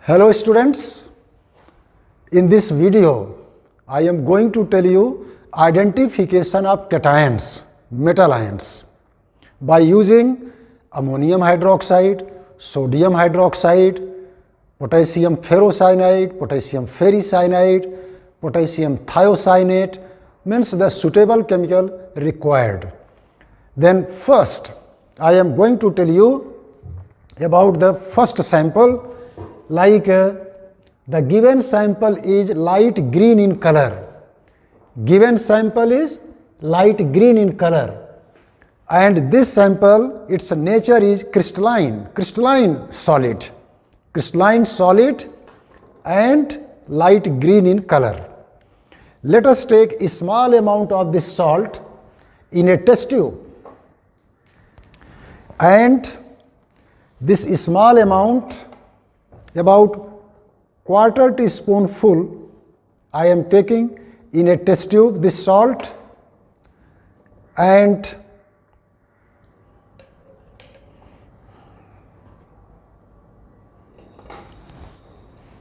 Hello students, in this video I am going to tell you identification of cations, metal ions by using ammonium hydroxide, sodium hydroxide, potassium ferrocyanide, potassium ferricyanide, potassium thiocyanate, means the suitable chemical required. Then first I am going to tell you about the first sample. Like the given sample is light green in color. Given sample is light green in color. And this sample, its nature is crystalline solid and light green in color. Let us take a small amount of this salt in a test tube, and this small amount, about quarter teaspoonful, I am taking in a test tube this salt, and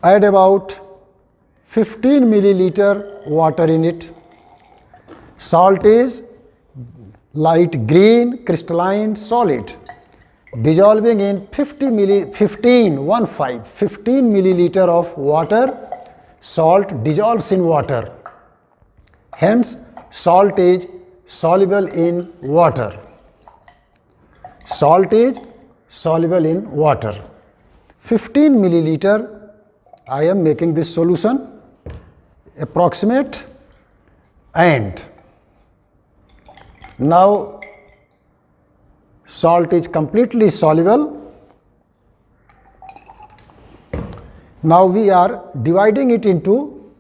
add about 15 milliliter water in it. Salt is light green crystalline solid, dissolving in 15 milliliter of water. Salt dissolves in water, hence salt is soluble in water. Salt is soluble in water. 15 milliliter I am making this solution approximate, and now salt is completely soluble. Now we are dividing it into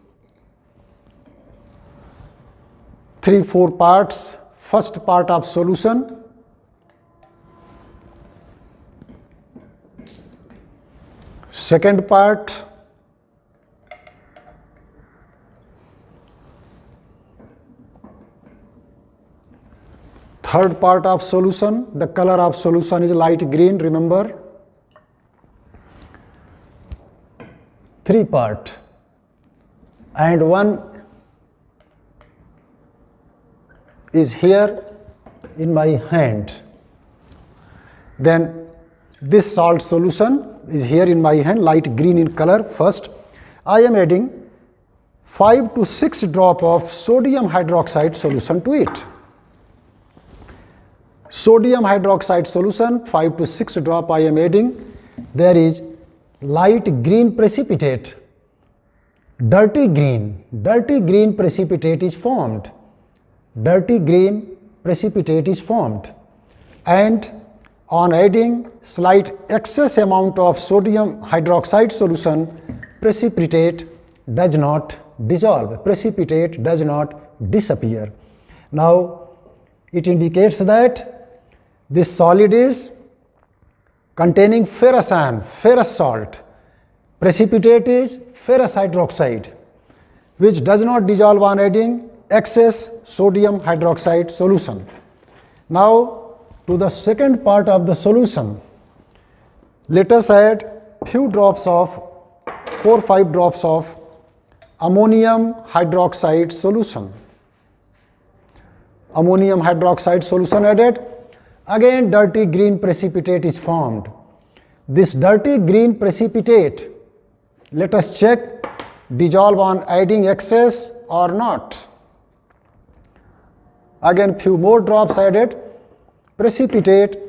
3-4 parts. First part of solution, second part, third part of solution. The color of solution is light green, remember. 3 part, and one is here in my hand. Then this salt solution is here in my hand, light green in color. First I am adding 5 to 6 drop of sodium hydroxide solution to it. Sodium hydroxide solution, 5 to 6 drop I am adding. There is light green precipitate, dirty green precipitate is formed. Dirty green precipitate is formed, and on adding slight excess amount of sodium hydroxide solution, precipitate does not dissolve, precipitate does not disappear. Now it indicates that this solid is containing ferrous ion, ferrous salt. Precipitate is ferrous hydroxide, which does not dissolve on adding excess sodium hydroxide solution. Now to the second part of the solution, let us add few drops of 4-5 drops of ammonium hydroxide solution. Ammonium hydroxide solution added. Again dirty green precipitate is formed. This dirty green precipitate, let us check, dissolve on adding excess or not. Again few more drops added. Precipitate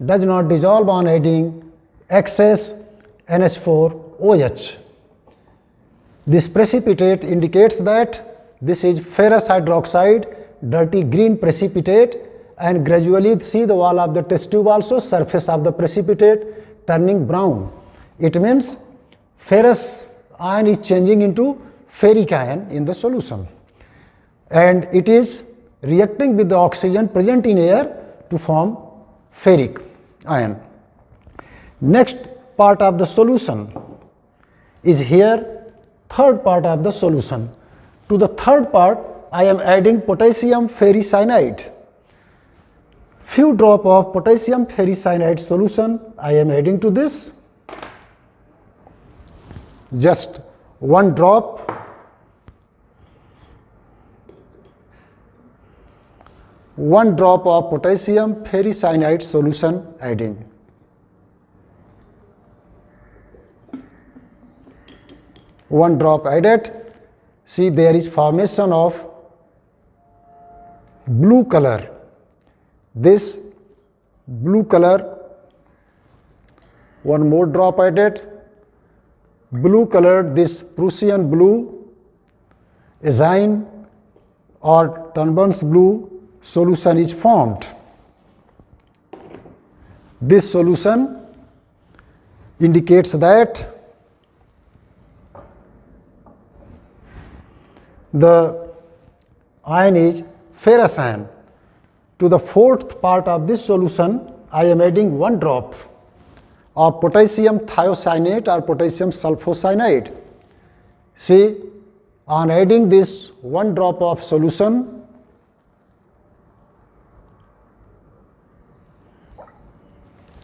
does not dissolve on adding excess NH4OH. This precipitate indicates that this is ferrous hydroxide, dirty green precipitate, and gradually see the wall of the test tube also, surface of the precipitate turning brown. It means ferrous ion is changing into ferric ion in the solution, and it is reacting with the oxygen present in air to form ferric ion. Next part of the solution is here, third part of the solution. To the third part I am adding potassium ferricyanide. Few drop of potassium ferricyanide solution I am adding to this. just one drop of potassium ferricyanide solution adding. One drop added. See, there is formation of blue color. This blue color, one more drop added. Blue color, this Prussian blue, azine or Turnbull's blue solution is formed. This solution indicates that the ion is ferrous ion. To the fourth part of this solution, I am adding one drop of potassium thiocyanate or potassium sulfocyanide. See, on adding this one drop of solution,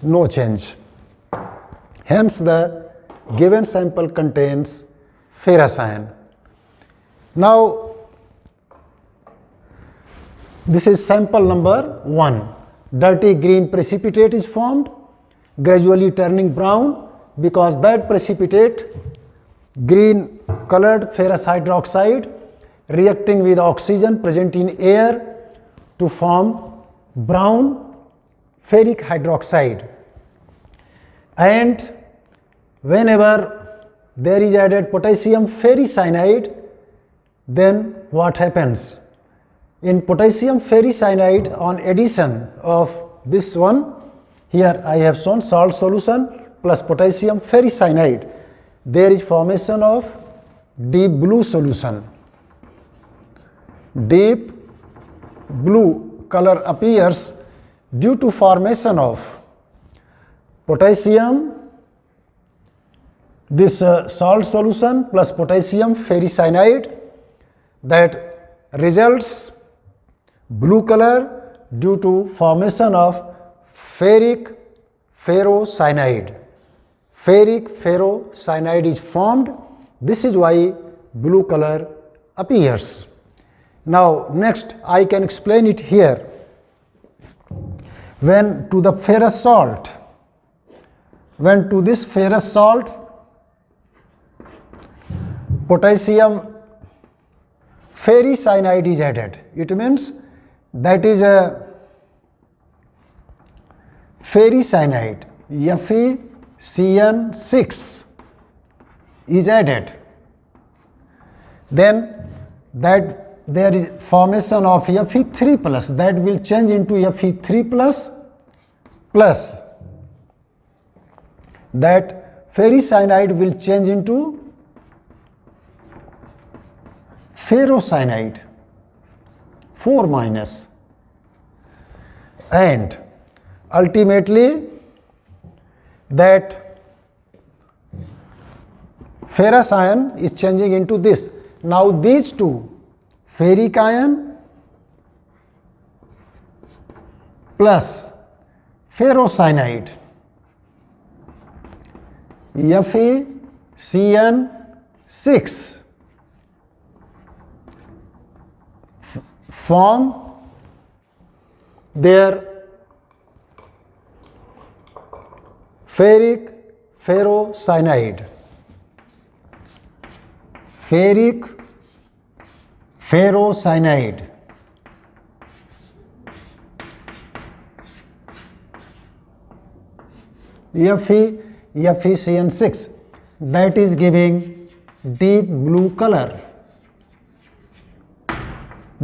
no change. Hence, the given sample contains ferrous ion. Now, this is sample number 1. Dirty green precipitate is formed, gradually turning brown because that precipitate, green colored ferrous hydroxide, reacting with oxygen present in air to form brown ferric hydroxide. And whenever there is added potassium ferricyanide, then what happens? In potassium ferricyanide, on addition of this one, here I have shown salt solution plus potassium ferricyanide, there is formation of deep blue solution. Deep blue color appears due to formation of potassium, this salt solution plus potassium ferricyanide, that results blue color due to formation of ferric ferrocyanide. Ferric ferrocyanide is formed. This is why blue color appears. Now, next I can explain it here. When to the ferrous salt, when to this ferrous salt, potassium ferricyanide is added. It means that is a ferricyanide, FeCN6 is added. Then that there is formation of Fe3 plus, that will change into Fe3 plus, plus that ferricyanide will change into ferrocyanide, 4 minus, and ultimately that ferrous ion is changing into this. Now these two, ferric ion plus ferrocyanide, FeCN6, form their ferric ferrocyanide. Ferric ferrocyanide. FeCN6, that is giving deep blue color.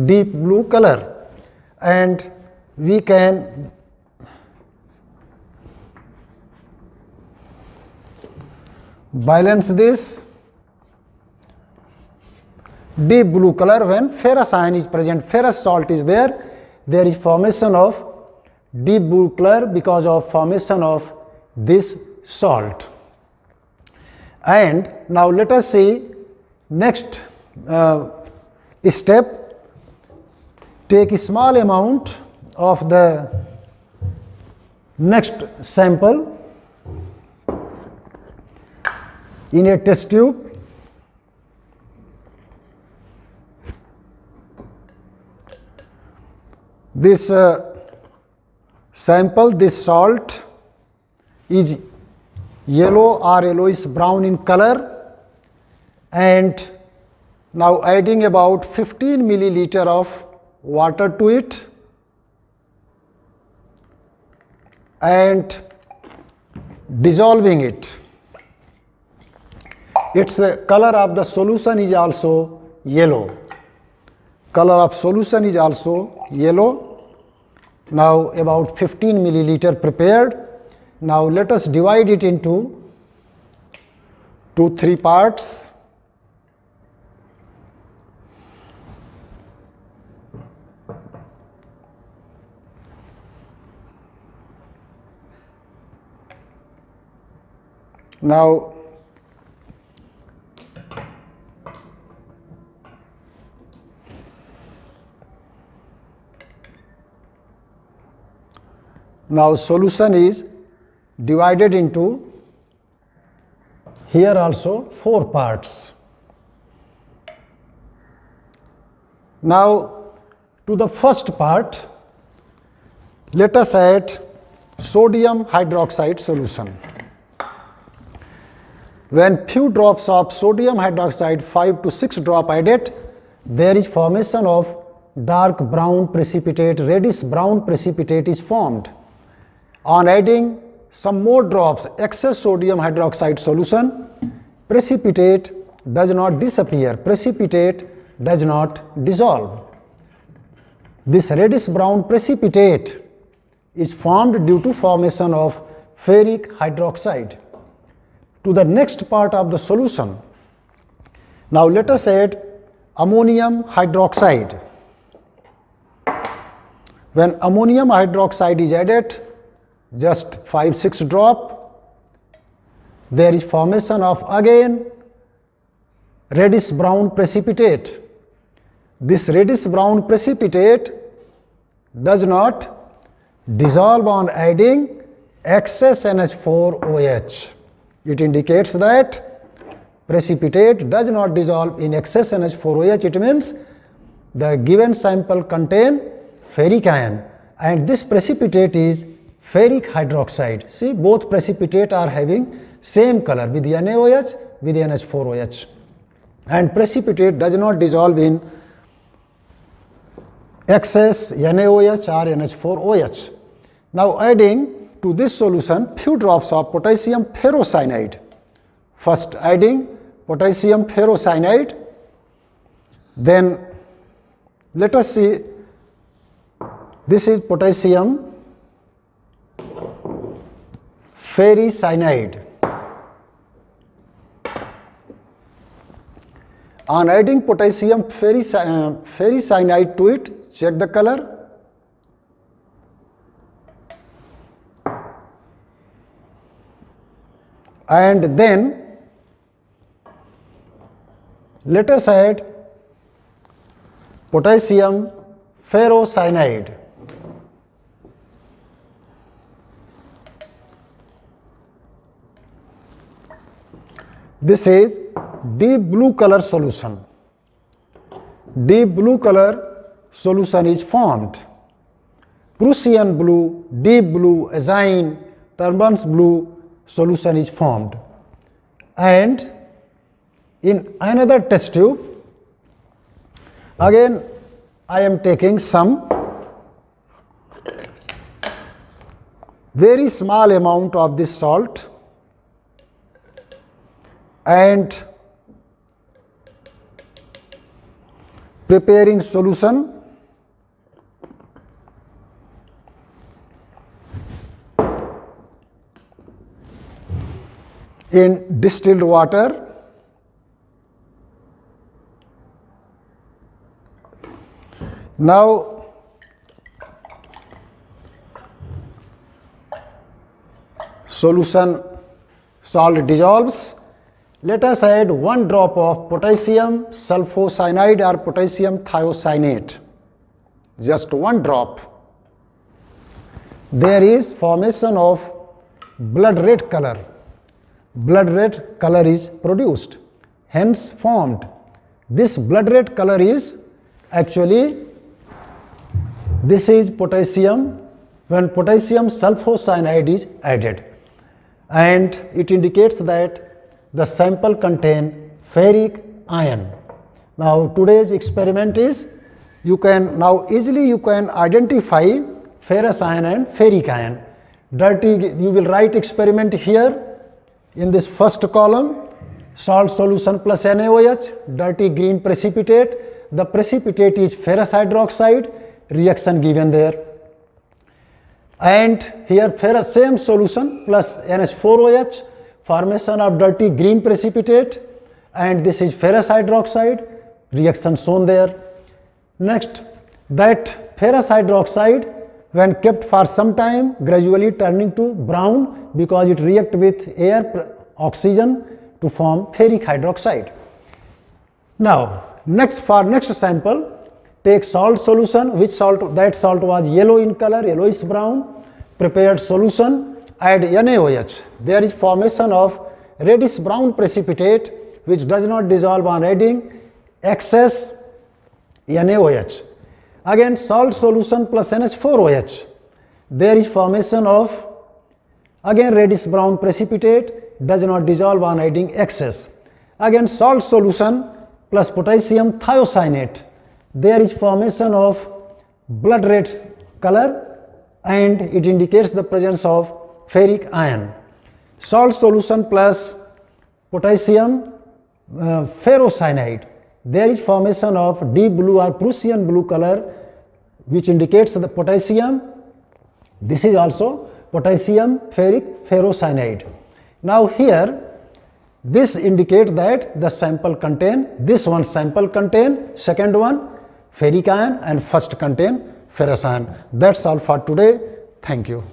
Deep blue color, and we can balance this deep blue color when ferrous ion is present, ferrous salt is there is formation of deep blue color because of formation of this salt. And now let us see next step. Take a small amount of the next sample in a test tube. This sample, this salt is yellow or yellowish brown in color, and now adding about 15 milliliter of water to it and dissolving it. Its color of the solution is also yellow. Color of solution is also yellow. Now about 15 milliliter prepared. Now let us divide it into 2-3 parts. Now solution is divided into here also 4 parts. Now to the first part, let us add sodium hydroxide solution. When few drops of sodium hydroxide, 5 to 6 drop added, there is formation of dark brown precipitate, reddish brown precipitate is formed. On adding some more drops excess sodium hydroxide solution, precipitate does not disappear, precipitate does not dissolve. This reddish brown precipitate is formed due to formation of ferric hydroxide. To the next part of the solution, now let us add ammonium hydroxide. When ammonium hydroxide is added, just 5-6 drop, there is formation of again reddish brown precipitate. This reddish brown precipitate does not dissolve on adding excess NH4OH. It indicates that precipitate does not dissolve in excess NH4OH. It means the given sample contain ferric ion and this precipitate is ferric hydroxide. See, both precipitate are having same color with the NaOH with the NH4OH, and precipitate does not dissolve in excess NaOH or NH4OH. Now adding to this solution few drops of potassium ferrocyanide. First adding potassium ferrocyanide, then let us see, this is potassium ferricyanide. On adding potassium ferricyanide to it, check the color. And then let us add potassium ferrocyanide. This is deep blue color solution. Deep blue color solution is formed. Prussian blue, deep blue, azine, turbans blue solution is formed. And in another test tube, again I am taking some very small amount of this salt and preparing solution in distilled water. Now solution salt dissolves. Let us add 1 drop of potassium sulfocyanide or potassium thiocyanate, just 1 drop. There is formation of blood red color. blood red color is produced, hence formed. This blood red color is actually, this is potassium when potassium sulfocyanide is added, and it indicates that the sample contain ferric ion. Now today's experiment is, you can now easily identify ferrous ion and ferric ion. You will write experiment here in this first column, salt solution plus NaOH, dirty green precipitate. The precipitate is ferrous hydroxide, reaction given there. And here ferrous same solution plus NH4OH, formation of dirty green precipitate, and this is ferrous hydroxide, reaction shown there. Next, that ferrous hydroxide when kept for some time gradually turning to brown because it reacts with air oxygen to form ferric hydroxide. Now next sample, take salt solution. Which salt? That salt was yellow in color, yellowish brown. Prepared solution, add NaOH. There is formation of reddish brown precipitate which does not dissolve on adding excess NaOH. Again salt solution plus NH4OH. There is formation of again reddish brown precipitate, does not dissolve on adding excess. Again salt solution plus potassium thiocyanate. There is formation of blood red color and it indicates the presence of ferric ion. Salt solution plus potassium ferrocyanide. There is formation of deep blue or Prussian blue color which indicates the potassium. This is also potassium ferric ferrocyanide. Now here this indicates that the sample contain, this one sample contain, second one ferric ion and first contain ferrous ion. That's all for today. Thank you.